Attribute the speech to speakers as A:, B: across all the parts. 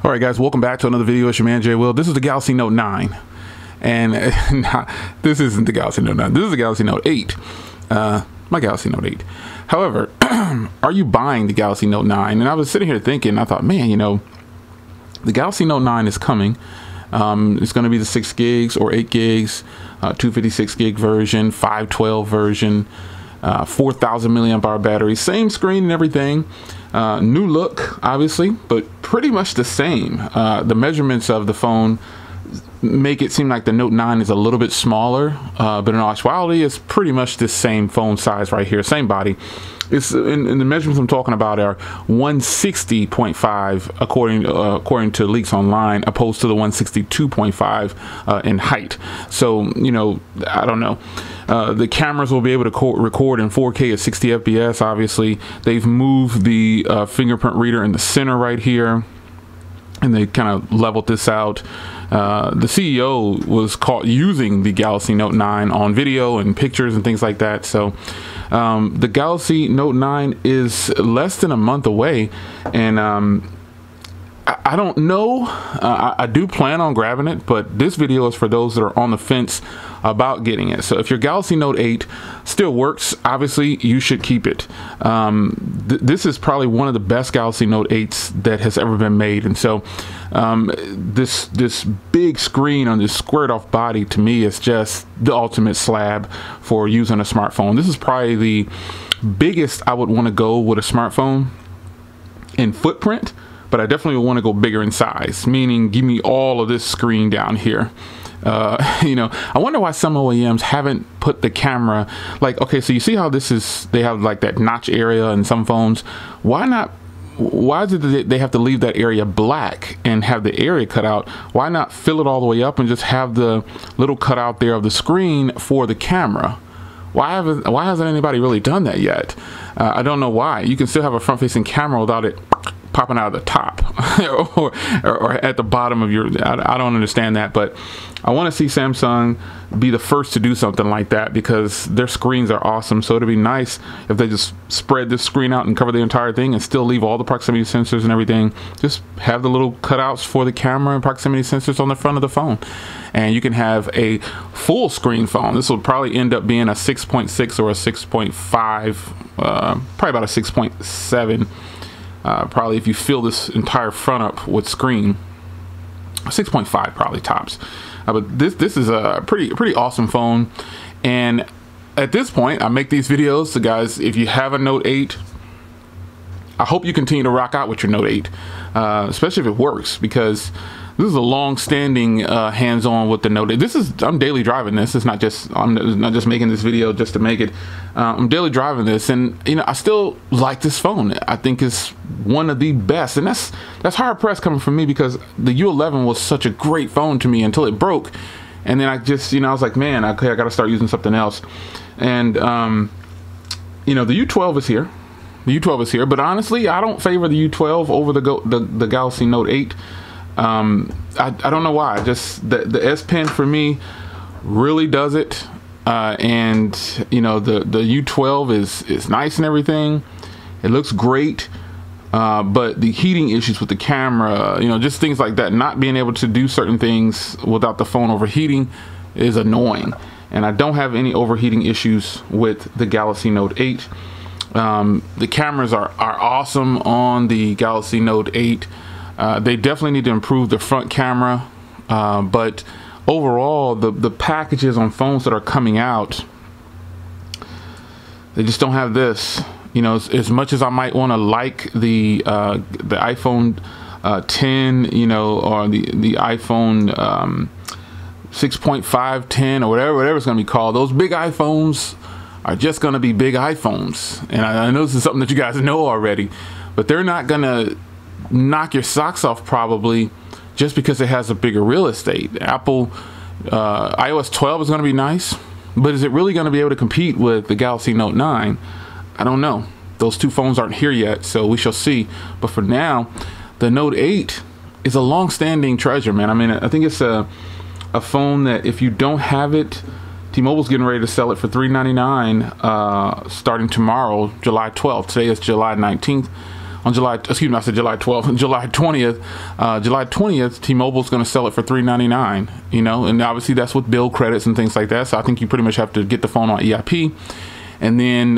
A: All right, guys, welcome back to another video. It's your man, Jay Will. This is the Galaxy Note 9. And this isn't the Galaxy Note 9. This is the Galaxy Note 8. My Galaxy Note 8. However, are you buying the Galaxy Note 9? And I was sitting here thinking, I thought, man, you know, the Galaxy Note 9 is coming. It's going to be the 6 gigs or 8 gigs, 256 gig version, 512 version, 4,000 milliamp hour battery, same screen and everything. New look, obviously, but pretty much the same. The measurements of the phone make it seem like the Note 9 is a little bit smaller, but in actuality, it's pretty much the same phone size right here, same body. It's in the measurements I'm talking about are 160.5 according to leaks online, opposed to the 162.5 in height. So, you know, I don't know. The cameras will be able to record in 4K at 60 FPS. Obviously, they've moved the fingerprint reader in the center right here, and they kind of leveled this out. The CEO was caught using the Galaxy Note 9 on video and pictures and things like that. So the Galaxy Note 9 is less than a month away, and I don't know. I do plan on grabbing it, but this video is for those that are on the fence about getting it. So if your Galaxy Note 8 still works, obviously you should keep it. This is probably one of the best Galaxy Note 8s that has ever been made, and so this big screen on this squared off body to me is just the ultimate slab for using a smartphone. This is probably the biggest I would want to go with a smartphone in footprint, but I definitely want to go bigger in size, meaning give me all of this screen down here. You know, I wonder why some OEMs haven't put the camera, like, okay, so you see how this is, they have like that notch area in some phones. Why not? Why is it that they have to leave that area black and have the area cut out? Why not fill it all the way up and just have the little cutout there of the screen for the camera? Why hasn't anybody really done that yet? I don't know why. You can still have a front-facing camera without it popping out of the top or at the bottom of your, I don't understand that, but I want to see Samsung be the first to do something like that because their screens are awesome. So it'd be nice if they just spread this screen out and cover the entire thing and still leave all the proximity sensors and everything. Just have the little cutouts for the camera and proximity sensors on the front of the phone, and you can have a full screen phone. This will probably end up being a 6.6 or a 6.5, probably about a 6.7. Probably if you fill this entire front up with screen, 6.5 probably tops. But this is a pretty awesome phone. And at this point, I make these videos, so guys, if you have a Note 8, I hope you continue to rock out with your Note 8, especially if it works, because this is a long-standing hands-on with the Note 8. I'm daily driving this. I'm not just making this video just to make it. I'm daily driving this, and you know, I still like this phone. I think it's one of the best, and that's hard pressed coming from me, because the U11 was such a great phone to me until it broke, and then I just, you know, I was like, man, okay, I got to start using something else. And you know, the U12 is here. The U12 is here, but honestly, I don't favor the U12 over the Galaxy Note 8. I don't know why. Just the S Pen for me really does it, and you know, the U12 is nice and everything. It looks great, but the heating issues with the camera, you know, just things like that, not being able to do certain things without the phone overheating is annoying. And I don't have any overheating issues with the Galaxy Note 8. The cameras are awesome on the Galaxy Note 8. They definitely need to improve the front camera, but overall, the packages on phones that are coming out, they just don't have this. You know, as much as I might want to like the iPhone 10, you know, or the iPhone 6.5, 10, or whatever it's going to be called, those big iPhones are just going to be big iPhones. And I know this is something that you guys know already, but they're not going to knock your socks off probably just because it has a bigger real estate. Apple iOS 12 is going to be nice, but is it really going to be able to compete with the Galaxy Note 9? I don't know. Those two phones aren't here yet, so we shall see. But for now, the Note 8 is a long-standing treasure, man. I mean, I think it's a phone that if you don't have it, T-Mobile's getting ready to sell it for $399 starting tomorrow, July 12th. Today is July 19th. on July 12th, July 20th, T-Mobile's going to sell it for $399, you know, and obviously that's with bill credits and things like that. So I think you pretty much have to get the phone on EIP, and then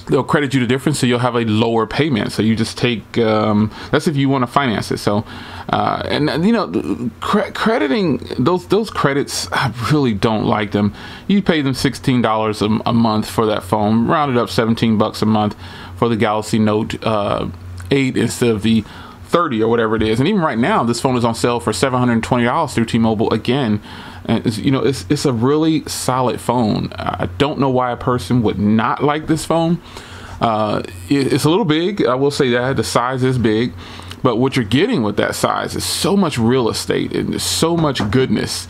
A: they'll credit you the difference, so you'll have a lower payment. So you just take that's if you want to finance it. So and you know, crediting those credits, I really don't like them. You pay them $16 a month for that phone, rounded up $17 a month for the Galaxy Note 8 instead of the 30 or whatever it is. And even right now, this phone is on sale for $720 through T-Mobile again. And you know, it's a really solid phone. I don't know why a person would not like this phone. It's a little big, I will say that. The size is big, but what you're getting with that size is so much real estate and so much goodness,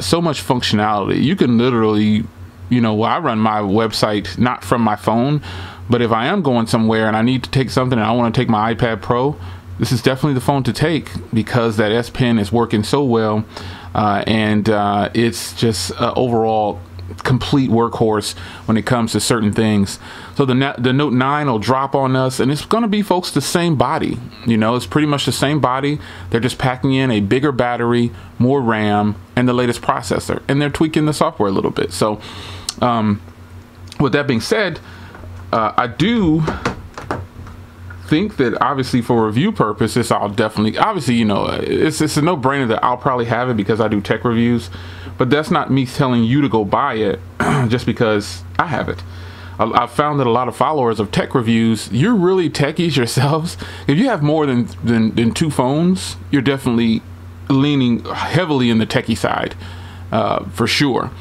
A: so much functionality. You can literally, you know, I run my website not from my phone, but if I am going somewhere and I need to take something and I want to take my iPad Pro, this is definitely the phone to take, because that S Pen is working so well, and it's just overall complete workhorse when it comes to certain things. So the Note 9 will drop on us, and it's going to be, folks, the same body. You know, it's pretty much the same body. They're just packing in a bigger battery, more RAM, and the latest processor, and they're tweaking the software a little bit. So with that being said, I do think that obviously for review purposes, I'll definitely, obviously, you know, it's a no-brainer that I'll probably have it because I do tech reviews, but that's not me telling you to go buy it just because I have it. I've found that a lot of followers of tech reviews, you're really techies yourselves. If you have more than two phones, you're definitely leaning heavily in the techie side, for sure.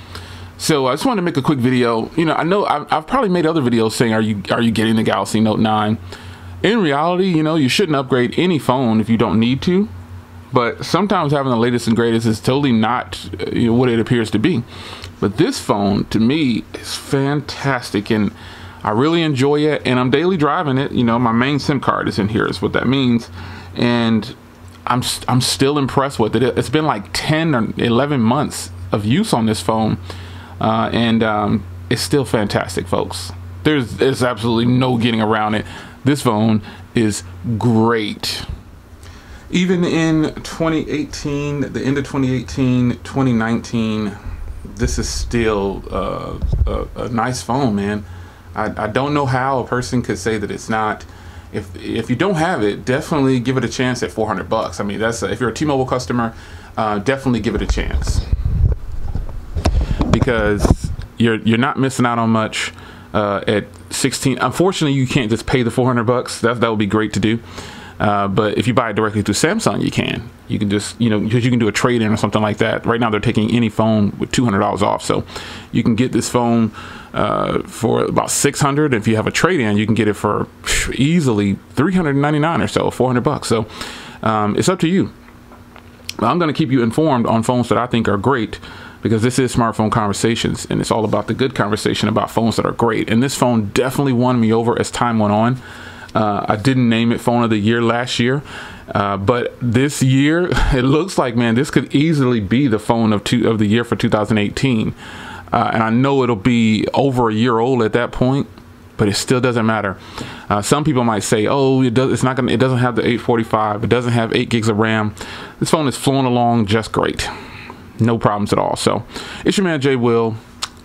A: So I just wanted to make a quick video. You know, I know I've probably made other videos saying, are you getting the Galaxy Note 9? In reality, you know, you shouldn't upgrade any phone if you don't need to, but sometimes having the latest and greatest is totally not, you know, what it appears to be. But this phone, to me, is fantastic, and I really enjoy it, and I'm daily driving it. You know, my main SIM card is in here, is what that means, and I'm still impressed with it. It's been like 10 or 11 months of use on this phone, and it's still fantastic, folks. There's absolutely no getting around it. This phone is great. Even in 2018, the end of 2018, 2019, this is still a nice phone, man. I don't know how a person could say that it's not. If you don't have it, definitely give it a chance at $400. I mean, that's if you're a T-Mobile customer, definitely give it a chance, because you're not missing out on much. At 16, unfortunately, you can't just pay the $400. That would be great to do, but if you buy it directly through Samsung, you can just, you know, because you can do a trade-in or something like that. Right now they're taking any phone with $200 off, so you can get this phone for about $600. If you have a trade-in, you can get it for easily $399 or so, $400. So it's up to you. I'm going to keep you informed on phones that I think are great, because this is Smartphone Conversations, and it's all about the good conversation about phones that are great. And this phone definitely won me over as time went on. I didn't name it Phone of the Year last year, but this year it looks like, man, this could easily be the phone of the year for 2018. And I know it'll be over a year old at that point, but it still doesn't matter. Some people might say, oh, it doesn't have the 845, it doesn't have 8 gigs of RAM. This phone is flowing along just great. No problems at all. So it's your man Jay Will.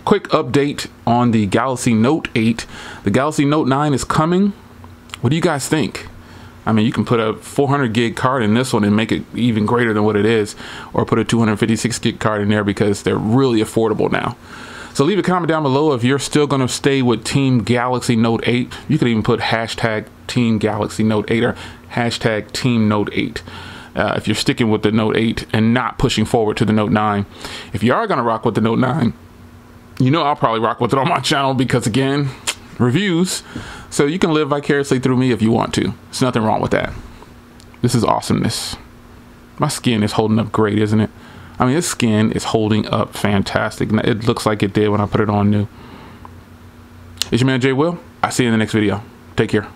A: Quick update on the Galaxy Note 8. The Galaxy Note 9 is coming. What do you guys think? I mean, you can put a 400 gig card in this one and make it even greater than what it is, or put a 256 gig card in there, because they're really affordable now. So leave a comment down below if you're still going to stay with Team Galaxy Note 8. You could even put hashtag Team Galaxy Note 8 or hashtag Team Note 8. If you're sticking with the Note 8 and not pushing forward to the Note 9. If you are going to rock with the Note 9, you know I'll probably rock with it on my channel, because again, reviews. So you can live vicariously through me if you want to. There's nothing wrong with that. This is awesomeness. My skin is holding up great, isn't it? I mean, this skin is holding up fantastic. It looks like it did when I put it on new. It's your man Jay Will. I'll see you in the next video. Take care.